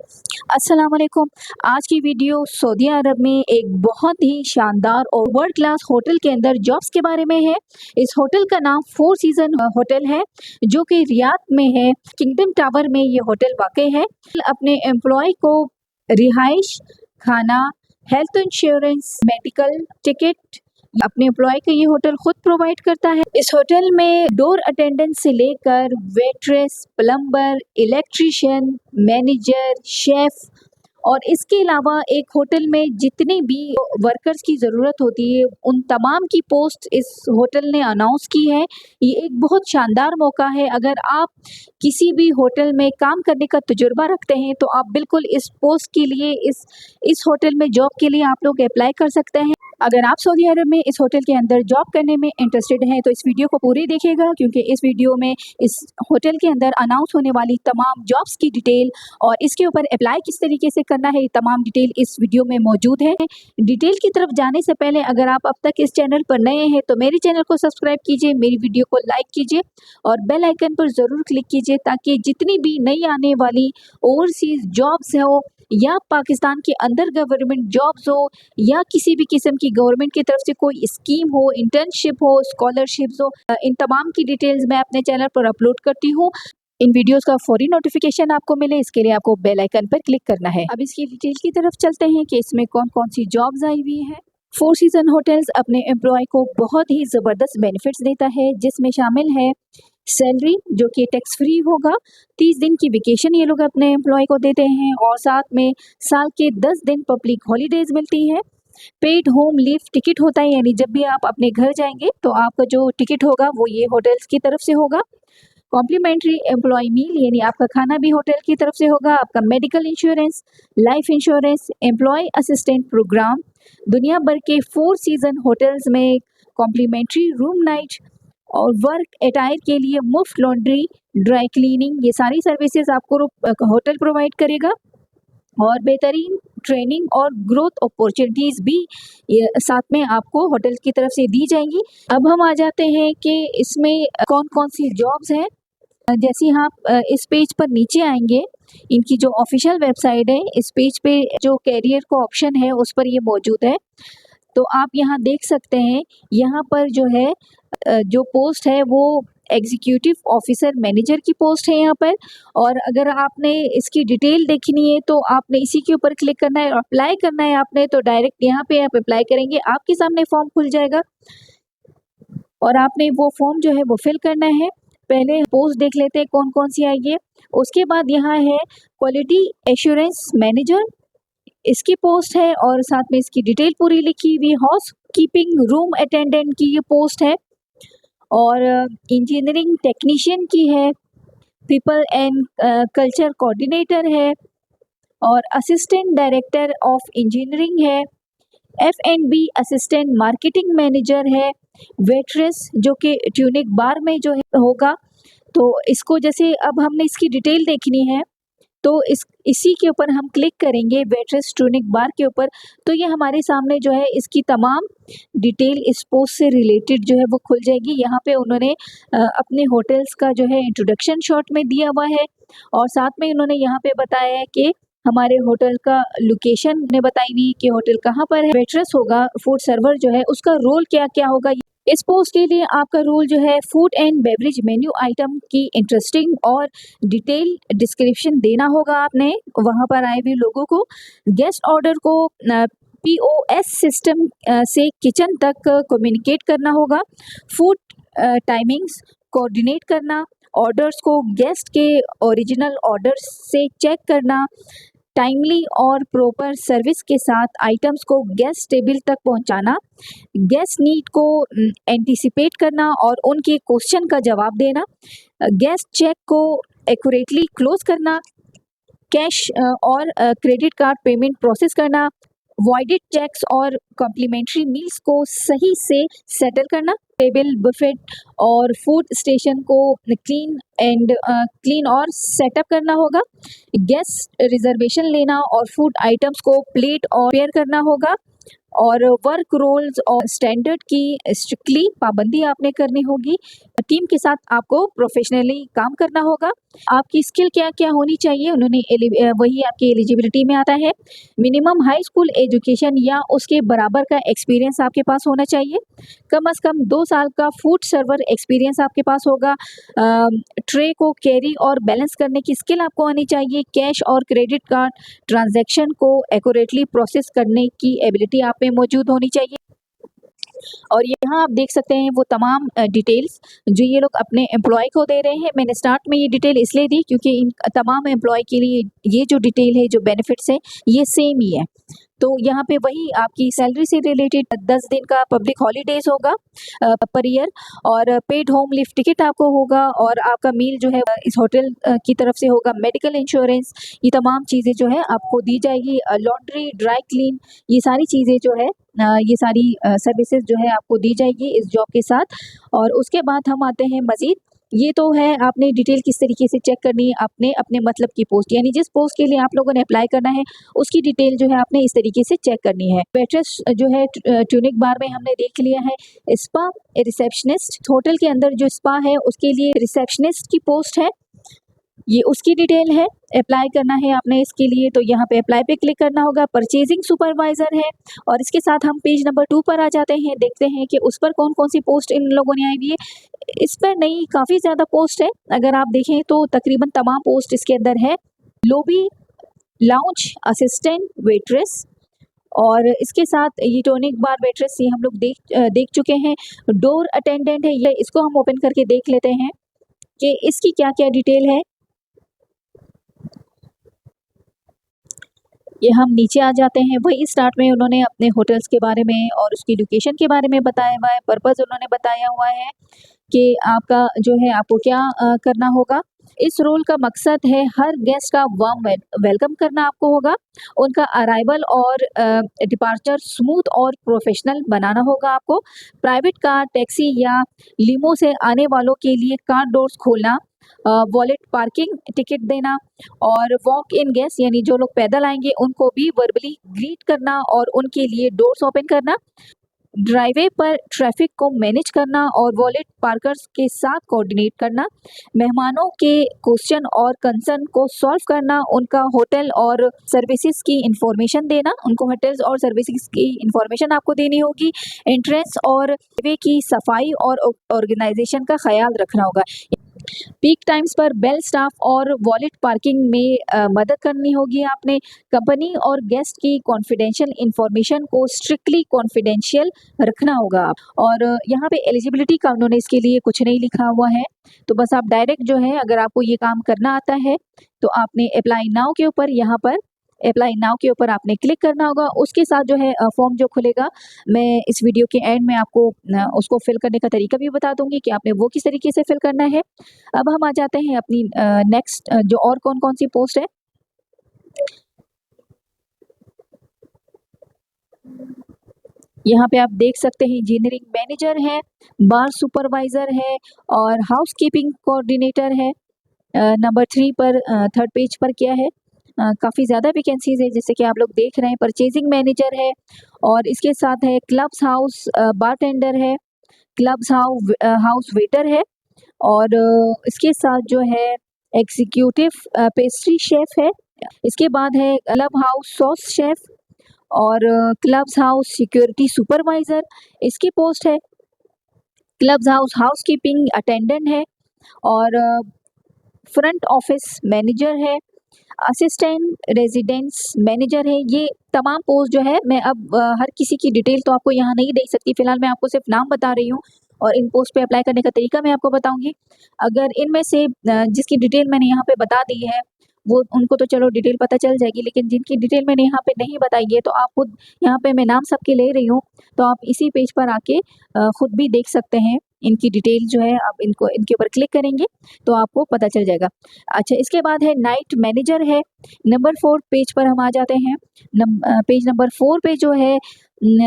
अस्सलाम वालेकुम। आज की वीडियो सऊदी अरब में एक बहुत ही शानदार और वर्ल्ड क्लास होटल के अंदर जॉब्स के बारे में है। इस होटल का नाम फोर सीजन होटल है, जो कि रियाद में है। किंगडम टावर में ये होटल वाक़ई है। अपने एम्प्लॉय को रिहाइश, खाना, हेल्थ इंश्योरेंस, मेडिकल, टिकट अपने एम्प्लॉय को ये होटल खुद प्रोवाइड करता है। इस होटल में डोर अटेंडेंट से लेकर waitress, plumber, electrician, manager, chef और इसके अलावा एक होटल में जितनी भी वर्कर्स की ज़रूरत होती है, उन तमाम की पोस्ट इस होटल ने अनाउंस की है। ये एक बहुत शानदार मौका है। अगर आप किसी भी होटल में काम करने का तजुर्बा रखते हैं, तो आप बिल्कुल इस पोस्ट के लिए इस होटल में जॉब के लिए आप लोग अप्लाई कर सकते हैं। अगर आप सऊदी अरब में इस होटल के अंदर जॉब करने में इंटरेस्टेड हैं, तो इस वीडियो को पूरी देखिएगा, क्योंकि इस वीडियो में इस होटल के अंदर अनाउंस होने वाली तमाम जॉब्स की डिटेल और इसके ऊपर अप्लाई किस तरीके से करना है, ये तमाम डिटेल इस वीडियो में मौजूद है। डिटेल की तरफ जाने से पहले अगर आप अब तक इस चैनल पर नए हैं, तो मेरे चैनल को सब्सक्राइब कीजिए, मेरी वीडियो को लाइक कीजिए और बेल आइकन पर ज़रूर क्लिक कीजिए, ताकि जितनी भी नई आने वाली ओवरसीज़ जॉब्स हो या पाकिस्तान के अंदर गवर्नमेंट जॉब्स हो या किसी भी किस्म की गवर्नमेंट की तरफ से कोई स्कीम हो, इंटर्नशिप हो, स्कॉलरशिप्स हो, इन तमाम की डिटेल्स मैं अपने चैनल पर अपलोड करती हूँ। इन वीडियोस का फौरी नोटिफिकेशन आपको मिले, इसके लिए आपको बेल आइकन पर क्लिक करना है। अब इसकी डिटेल की तरफ चलते हैं कि इसमें कौन कौन सी जॉब्स आई हुई हैं। फोर सीजन होटल्स अपने एम्प्लॉय को बहुत ही ज़बरदस्त बेनिफिट्स देता है, जिसमें शामिल है सैलरी जो कि टैक्स फ्री होगा, 30 दिन की वेकेशन ये लोग अपने एम्प्लॉय को देते हैं और साथ में साल के 10 दिन पब्लिक हॉलीडेज मिलती है। पेड होम लीव टिकट होता है, यानी जब भी आप अपने घर जाएंगे तो आपका जो टिकट होगा वो ये होटल्स की तरफ से होगा। कॉम्प्लीमेंट्री एम्प्लॉय मील, यानी आपका खाना भी होटल की तरफ से होगा। आपका medical insurance, life insurance, employ assistant program, दुनिया भर के फोर सीजन होटल्स में कॉम्प्लीमेंट्री रूम नाइट और वर्क अटायर के लिए मुफ्त लॉन्ड्री, ड्राई क्लीनिंग, ये सारी सर्विसेज आपको होटल प्रोवाइड करेगा। और बेहतरीन ट्रेनिंग और ग्रोथ अपॉर्चुनिटीज़ भी ये साथ में आपको होटल की तरफ से दी जाएंगी। अब हम आ जाते हैं कि इसमें कौन कौन सी जॉब्स हैं। जैसे आप इस पेज पर नीचे आएंगे, इनकी जो ऑफिशियल वेबसाइट है, इस पेज पे जो कैरियर का ऑप्शन है उस पर ये मौजूद है। तो आप यहाँ देख सकते हैं, यहाँ पर जो है जो पोस्ट है वो एग्जीक्यूटिव ऑफिसर मैनेजर की पोस्ट है यहाँ पर। और अगर आपने इसकी डिटेल देखनी है तो आपने इसी के ऊपर क्लिक करना है, अप्लाई करना है आपने, तो डायरेक्ट यहाँ पे आप अप्लाई करेंगे, आपके सामने फॉर्म खुल जाएगा और आपने वो फॉर्म जो है वो फिल करना है। पहले पोस्ट देख लेते हैं कौन कौन सी आई है। उसके बाद यहाँ है क्वालिटी एश्योरेंस मैनेजर, इसकी पोस्ट है और साथ में इसकी डिटेल पूरी लिखी हुई। हाउस कीपिंग रूम अटेंडेंट की ये पोस्ट है और इंजीनियरिंग टेक्नीशियन की है। पीपल एंड कल्चर कोऑर्डिनेटर है और असिस्टेंट डायरेक्टर ऑफ इंजीनियरिंग है। F&B असिस्टेंट मार्केटिंग मैनेजर है। वेट्रेस जो कि ट्यूनिक बार में जो है होगा। तो इसको जैसे अब हमने इसकी डिटेल देखनी है, तो इसी के ऊपर हम क्लिक करेंगे वेट्रेस ट्यूनिक बार के ऊपर, तो ये हमारे सामने जो है इसकी तमाम डिटेल इस पोस्ट से रिलेटेड जो है वो खुल जाएगी। यहाँ पे उन्होंने अपने होटल्स का जो है इंट्रोडक्शन शॉर्ट में दिया हुआ है और साथ में उन्होंने यहाँ पे बताया है कि हमारे होटल का लोकेशन ने बताई हुई कि होटल कहाँ पर है। वेट्रेस होगा, फूड सर्वर जो है उसका रोल क्या क्या होगा। इस पोस्ट के लिए आपका रोल जो है food and beverage menu item की इंटरेस्टिंग और डिटेल डिस्क्रिप्शन देना होगा आपने वहाँ पर आए हुए लोगों को। गेस्ट ऑर्डर को POS सिस्टम से किचन तक कम्युनिकेट करना होगा। फूड टाइमिंग्स कोऑर्डिनेट करना, ऑर्डर्स को गेस्ट के ओरिजिनल ऑर्डर्स से चेक करना, टाइमली और प्रॉपर सर्विस के साथ आइटम्स को गेस्ट टेबल तक पहुंचाना, गेस्ट नीड को एंटिसिपेट करना और उनके क्वेश्चन का जवाब देना, गेस्ट चेक को एक्यूरेटली क्लोज करना, कैश और क्रेडिट कार्ड पेमेंट प्रोसेस करना, वॉइडेड चेक्स और कॉम्प्लीमेंट्री मील्स को सही से सेटल करना, टेबल बुफेट और फूड स्टेशन को क्लीन और सेटअप करना होगा, गेस्ट रिजर्वेशन लेना और फूड आइटम्स को प्लेट और पेयर करना होगा, और वर्क रोल्स और स्टैंडर्ड की स्ट्रिक्टली पाबंदी आपने करनी होगी। टीम के साथ आपको प्रोफेशनली काम करना होगा। आपकी स्किल क्या-क्या होनी चाहिए उन्होंने वही आपकी एलिजिबिलिटी में आता है। मिनिमम हाई स्कूल एजुकेशन या उसके बराबर का एक्सपीरियंस आपके पास होना चाहिए। कम से कम 2 साल का फूड सर्वर एक्सपीरियंस आपके पास होगा। ट्रे को कैरी और बैलेंस करने की स्किल आपको आनी चाहिए। कैश और क्रेडिट कार्ड ट्रांज़ैक्शन को एक्यूरेटली प्रोसेस करने की एबिलिटी आप में मौजूद होनी चाहिए। और यहाँ आप देख सकते हैं वो तमाम डिटेल्स जो ये लोग अपने एम्प्लॉय को दे रहे हैं। मैंने स्टार्ट में ये डिटेल इसलिए दी क्योंकि इन तमाम एम्प्लॉय के लिए ये जो डिटेल है, जो बेनिफिट्स है, ये सेम ही है। तो यहाँ पे वही आपकी सैलरी से रिलेटेड 10 दिन का पब्लिक हॉलीडेज होगा पर ईयर, और पेड होम लिफ्ट टिकट आपको होगा, और आपका मील जो है इस होटल की तरफ से होगा। मेडिकल इंश्योरेंस, ये तमाम चीज़ें जो है आपको दी जाएगी। लॉन्ड्री, ड्राई क्लीन, ये सारी चीज़ें जो है ये सारी सर्विसेज जो है आपको दी जाएगी इस जॉब के साथ। और उसके बाद हम आते हैं मज़ीद। ये तो है आपने डिटेल किस तरीके से चेक करनी है, अपने अपने मतलब की पोस्ट, यानी जिस पोस्ट के लिए आप लोगों ने अप्लाई करना है उसकी डिटेल जो है आपने इस तरीके से चेक करनी है। वेट्रेस जो है ट्यूनिक बार में हमने देख लिया है। स्पा रिसेप्शनिस्ट, होटल के अंदर जो स्पा है उसके लिए रिसेप्शनिस्ट की पोस्ट है, ये उसकी डिटेल है। अप्लाई करना है आपने इसके लिए तो यहाँ पे अप्लाई पे क्लिक करना होगा। परचेजिंग सुपरवाइजर है, और इसके साथ हम पेज नंबर 2 पर आ जाते हैं। देखते हैं कि उस पर कौन कौन सी पोस्ट इन लोगों ने आई हुई है। इस पर नहीं, काफ़ी ज़्यादा पोस्ट है। अगर आप देखें तो तकरीबन तमाम पोस्ट इसके अंदर है। लोबी लाउंज असिस्टेंट वेट्रेस, और इसके साथ ये टॉनिक बार वेट्रेस, ये हम लोग देख चुके हैं। डोर अटेंडेंट है, ये इसको हम ओपन करके देख लेते हैं कि इसकी क्या क्या डिटेल है। ये हम नीचे आ जाते हैं। वही स्टार्ट में उन्होंने अपने होटल्स के बारे में और उसकी लोकेशन के बारे में बताया हुआ है। पर्पज़ उन्होंने बताया हुआ है कि आपका जो है आपको क्या करना होगा। इस रोल का मकसद है हर गेस्ट का वार्म वेलकम करना आपको होगा। उनका अराइवल और डिपार्चर स्मूथ और प्रोफेशनल बनाना होगा आपको। प्राइवेट कार, टैक्सी या लिमो से आने वालों के लिए कार डोर्स खोलना, वॉलेट, पार्किंग टिकट देना, और वॉक इन गेस्ट यानी जो लोग पैदल आएंगे उनको भी वर्बली ग्रीट करना और उनके लिए डोर्स ओपन करना। ड्राइवे पर ट्रैफिक को मैनेज करना और वॉलेट पार्कर्स के साथ कोऑर्डिनेट करना। मेहमानों के क्वेश्चन और कंसर्न को सॉल्व करना। उनका होटल और सर्विसेज की इंफॉर्मेशन देना, उनको होटल्स और सर्विसेज की इंफॉर्मेशन आपको देनी होगी। एंट्रेंस और वे की सफाई और ऑर्गेनाइजेशन का ख्याल रखना होगा। पीक टाइम्स पर बेल स्टाफ और वॉलेट पार्किंग में मदद करनी होगी आपने। कंपनी और गेस्ट की कॉन्फिडेंशियल इंफॉर्मेशन को स्ट्रिक्टली कॉन्फिडेंशियल रखना होगा आप। और यहाँ पे एलिजिबिलिटी का उन्होंने इसके लिए कुछ नहीं लिखा हुआ है, तो बस आप डायरेक्ट जो है, अगर आपको ये काम करना आता है तो आपने अप्लाई नाउ के ऊपर, यहाँ पर अप्लाई नाउ के ऊपर आपने क्लिक करना होगा। उसके साथ जो है फॉर्म जो खुलेगा, मैं इस वीडियो के एंड में आपको उसको फिल करने का तरीका भी बता दूंगी कि आपने वो किस तरीके से फिल करना है। अब हम आ जाते हैं अपनी नेक्स्ट जो और कौन कौन सी पोस्ट है। यहाँ पे आप देख सकते हैं इंजीनियरिंग मैनेजर है, बार सुपरवाइजर है, और हाउसकीपिंग कोऑर्डिनेटर है। नंबर 3 पर थर्ड पेज पर क्या है, काफ़ी ज़्यादा वैकेंसीज है जैसे कि आप लोग देख रहे हैं। परचेजिंग मैनेजर है, और इसके साथ है क्लब्स हाउस बारटेंडर है, क्लब्स हाउस वेटर है, और इसके साथ जो है एग्जीक्यूटिव पेस्ट्री शेफ है। इसके बाद है क्लब हाउस सॉस शेफ, और क्लब्स हाउस सिक्योरिटी सुपरवाइजर इसकी पोस्ट है। क्लब्स हाउस हाउसकीपिंग अटेंडेंट है, और फ्रंट ऑफिस मैनेजर है, असिस्टेंट रेजिडेंस मैनेजर है। ये तमाम पोस्ट जो है, मैं अब हर किसी की डिटेल तो आपको यहाँ नहीं दे सकती, फिलहाल मैं आपको सिर्फ नाम बता रही हूँ और इन पोस्ट पे अप्लाई करने का तरीका मैं आपको बताऊंगी। अगर इनमें से जिसकी डिटेल मैंने यहाँ पे बता दी है वो, उनको तो चलो डिटेल पता चल जाएगी, लेकिन जिनकी डिटेल मैंने यहाँ पे नहीं बताई है तो आप खुद, यहाँ पे मैं नाम सबके ले रही हूँ, तो आप इसी पेज पर आके खुद भी देख सकते हैं इनकी डिटेल जो है। आप इनको इनके ऊपर क्लिक करेंगे तो आपको पता चल जाएगा। अच्छा, इसके बाद है नाइट मैनेजर है। नंबर 4 पेज पर हम आ जाते हैं। पेज नंबर 4 पे जो है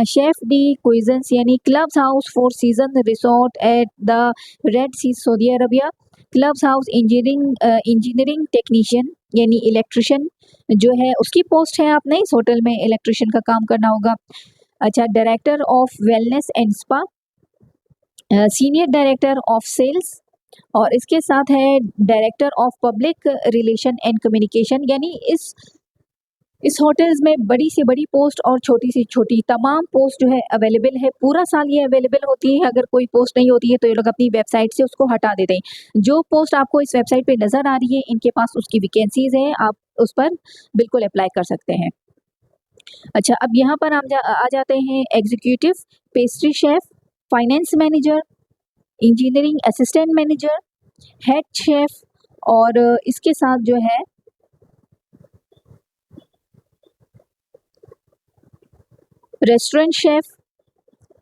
शेफ डी क्विजेंस यानी clubs house 4 season resort at the red sea Saudi Arabia. Clubs house engineering technician यानी इलेक्ट्रिशियन जो है उसकी पोस्ट है। आपने इस होटल में इलेक्ट्रिशियन का काम करना होगा। अच्छा, director of wellness and spa, senior director of sales, और इसके साथ है director of public relation and communication. यानी इस होटल्स में बड़ी से बड़ी पोस्ट और छोटी से छोटी तमाम पोस्ट जो है अवेलेबल है। पूरा साल ये अवेलेबल होती है। अगर कोई पोस्ट नहीं होती है तो ये लोग अपनी वेबसाइट से उसको हटा देते हैं। जो पोस्ट आपको इस वेबसाइट पे नज़र आ रही है, इनके पास उसकी वैकेंसीज हैं, आप उस पर बिल्कुल अप्लाई कर सकते हैं। अच्छा, अब यहाँ पर हम आ जाते हैं executive pastry chef, finance manager, engineering assistant manager, head chef, और इसके साथ जो है रेस्टोरेंट शेफ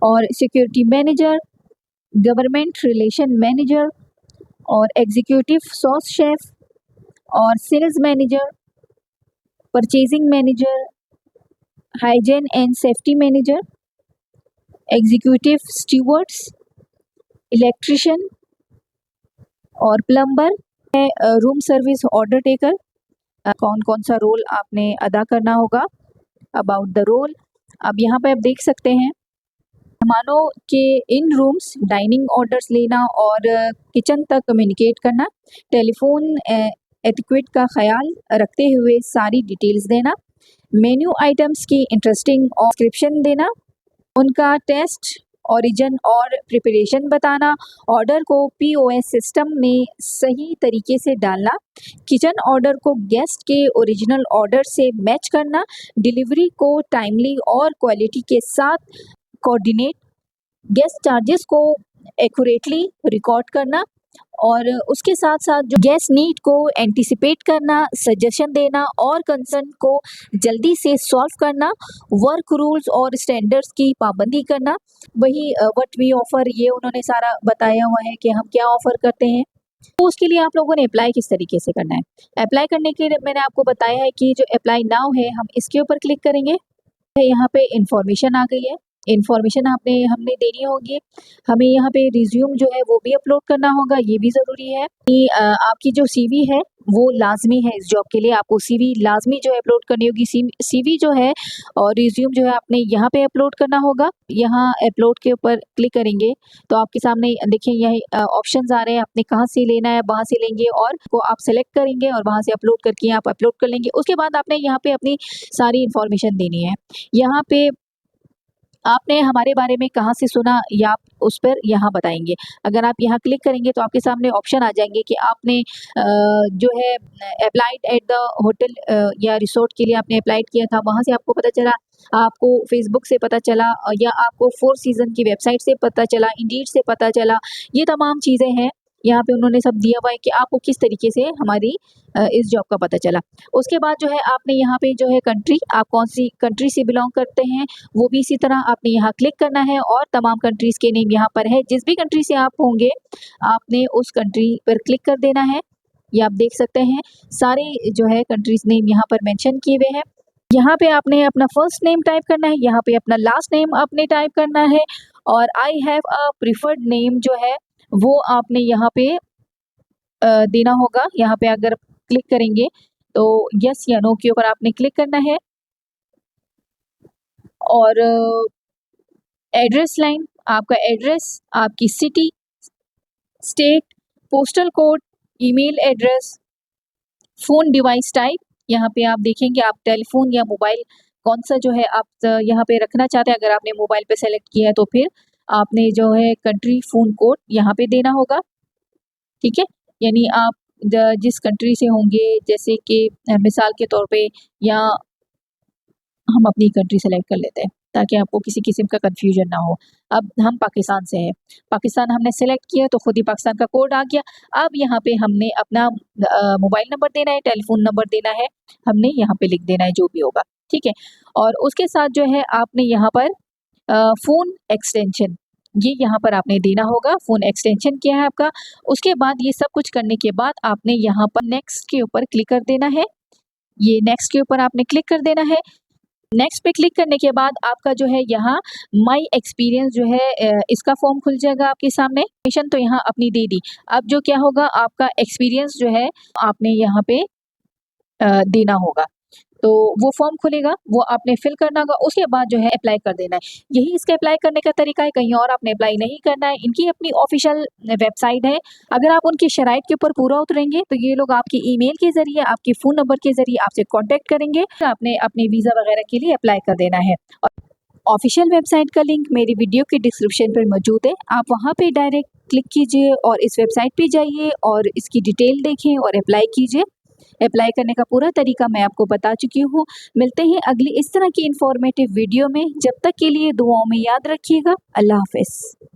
और security manager, government relation manager और एग्जीक्यूटिव सॉस शेफ और sales manager, purchasing manager, hygiene and safety manager, executive stewards, electrician और plumber है, रूम सर्विस ऑर्डर टेकर। कौन कौन सा रोल आपने अदा करना होगा, अबाउट द रोल। अब यहाँ पे आप देख सकते हैं, मेहमानों के इन रूम्स डाइनिंग ऑर्डर्स लेना और किचन तक कम्युनिकेट करना, टेलीफोन एटिक्वेट का ख्याल रखते हुए सारी डिटेल्स देना, मेन्यू आइटम्स की इंटरेस्टिंग डिस्क्रिप्शन देना, उनका टेस्ट, ओरिजिन और प्रिपरेशन बताना, ऑर्डर को पीओएस सिस्टम में सही तरीके से डालना, किचन ऑर्डर को गेस्ट के ओरिजिनल ऑर्डर से मैच करना, डिलीवरी को टाइमली और क्वालिटी के साथ कोऑर्डिनेट, गेस्ट चार्जेस को एक्यूरेटली रिकॉर्ड करना, और उसके साथ साथ जो गेस्ट नीड को एंटिसिपेट करना, सजेशन देना और कंसर्न को जल्दी से सॉल्व करना, वर्क रूल्स और स्टैंडर्ड्स की पाबंदी करना। वही व्हाट वी ऑफर, ये उन्होंने सारा बताया हुआ है कि हम क्या ऑफर करते हैं। तो उसके लिए आप लोगों ने अप्लाई किस तरीके से करना है। अप्लाई करने के लिए मैंने आपको बताया है कि जो अप्लाई नाउ है, हम इसके ऊपर क्लिक करेंगे। यहाँ पे इंफॉर्मेशन आ गई है। इंफॉर्मेशन हमने देनी होगी। हमें यहाँ पे रिज्यूम जो है वो भी अपलोड करना होगा, ये भी ज़रूरी है कि आपकी जो सीवी है वो लाजमी है इस जॉब के लिए। आपको सीवी लाजमी जो है अपलोड करनी होगी। सीवी जो है और रिज्यूम जो है आपने यहाँ पे अपलोड करना होगा। यहाँ अपलोड के ऊपर क्लिक करेंगे तो आपके सामने देखिए यही ऑप्शंस आ रहे हैं। आपने कहाँ से लेना है, वहाँ से लेंगे और को आप सेलेक्ट करेंगे और वहाँ से अपलोड करके आप अपलोड कर लेंगे। उसके बाद आपने यहाँ पे अपनी सारी इन्फॉर्मेशन देनी है। यहाँ पे आपने हमारे बारे में कहाँ से सुना, या आप उस पर यहाँ बताएंगे। अगर आप यहाँ क्लिक करेंगे तो आपके सामने ऑप्शन आ जाएंगे कि आपने जो है अप्लाइड एट द होटल या रिसोर्ट के लिए आपने अप्लाइड किया था, वहाँ से आपको पता चला, आपको फेसबुक से पता चला, या आपको फोर सीजन की वेबसाइट से पता चला, इंडीड से पता चला। ये तमाम चीज़ें हैं, यहाँ पे उन्होंने सब दिया हुआ है कि आपको किस तरीके से हमारी इस जॉब का पता चला। उसके बाद जो है आपने यहाँ पे जो है कंट्री, आप कौन सी कंट्री से बिलोंग करते हैं वो भी इसी तरह आपने यहाँ क्लिक करना है, और तमाम कंट्रीज़ के नेम यहाँ पर है। जिस भी कंट्री से आप होंगे आपने उस कंट्री पर क्लिक कर देना है। ये आप देख सकते हैं सारे जो है कंट्रीज़ नेम यहाँ पर मेंशन किए हुए हैं। यहाँ पे आपने अपना फर्स्ट नेम टाइप करना है, यहाँ पे अपना लास्ट नेम आपने टाइप करना है, और I have a preferred name जो है वो आपने यहाँ पे देना होगा। यहाँ पे अगर क्लिक करेंगे तो यस या नो के ऊपर आपने क्लिक करना है, और एड्रेस लाइन, आपका एड्रेस, आपकी city, state, postal code, email address, phone device type. यहाँ पे आप देखेंगे आप टेलीफोन या मोबाइल कौन सा जो है आप यहाँ पे रखना चाहते हैं। अगर आपने मोबाइल पे सेलेक्ट किया है तो फिर आपने जो है कंट्री फ़ोन कोड यहाँ पे देना होगा, ठीक है। यानी आप जिस कंट्री से होंगे, जैसे कि मिसाल के तौर पे, या हम अपनी कंट्री सेलेक्ट कर लेते हैं ताकि आपको किसी किस्म का कन्फ्यूजन ना हो। अब हम पाकिस्तान से हैं, पाकिस्तान हमने सेलेक्ट किया तो खुद ही पाकिस्तान का कोड आ गया। अब यहाँ पे हमने अपना मोबाइल नंबर देना है, टेलीफोन नंबर देना है, हमने यहाँ पे लिख देना है जो भी होगा, ठीक है। और उसके साथ जो है आपने यहाँ पर फ़ोन एक्सटेंशन, ये यहाँ पर आपने देना होगा। फ़ोन एक्सटेंशन क्या है आपका। उसके बाद ये सब कुछ करने के बाद आपने यहाँ पर नेक्स्ट के ऊपर क्लिक कर देना है। ये नेक्स्ट के ऊपर आपने क्लिक कर देना है। नेक्स्ट पे क्लिक करने के बाद आपका जो है यहाँ माई एक्सपीरियंस जो है इसका फॉर्म खुल जाएगा आपके सामने। मिशन तो यहाँ अपनी दे दी। अब जो क्या होगा, आपका एक्सपीरियंस जो है आपने यहाँ पे देना होगा। तो वो फॉर्म खुलेगा, वो आपने फिल करना होगा, उसके बाद जो है अप्लाई कर देना है। यही इसका अप्लाई करने का तरीका है, कहीं और आपने अप्लाई नहीं करना है। इनकी अपनी ऑफिशियल वेबसाइट है। अगर आप उनकी शराइत के ऊपर पूरा उतरेंगे तो ये लोग आपकी ईमेल के ज़रिए, आपके फ़ोन नंबर के ज़रिए आपसे कॉन्टैक्ट करेंगे। आपने अपने वीज़ा वगैरह के लिए अप्लाई कर देना है। और ऑफिशियल वेबसाइट का लिंक मेरी वीडियो के डिस्क्रिप्शन पर मौजूद है। आप वहाँ पे डायरेक्ट क्लिक कीजिए और इस वेबसाइट पे जाइए और इसकी डिटेल देखें और अप्लाई कीजिए। अप्लाई करने का पूरा तरीका मैं आपको बता चुकी हूँ। मिलते हैं अगली इस तरह की इन्फॉर्मेटिव वीडियो में। जब तक के लिए दुआओं में याद रखिएगा। अल्लाह हाफ़िज़।